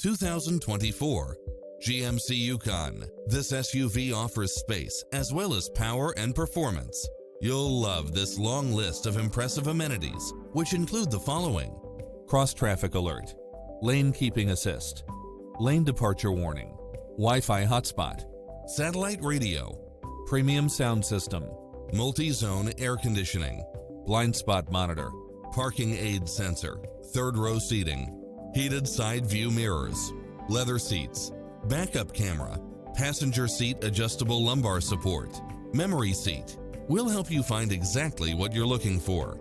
2024 GMC Yukon. This SUV offers space as well as power and performance. You'll love this long list of impressive amenities, which include the following: cross-traffic alert, lane keeping assist, lane departure warning, Wi-Fi hotspot, satellite radio, premium sound system, multi-zone air conditioning, blind spot monitor, parking aid sensor, third row seating, heated side view mirrors, leather seats, backup camera, passenger seat adjustable lumbar support, memory seat. We'll help you find exactly what you're looking for.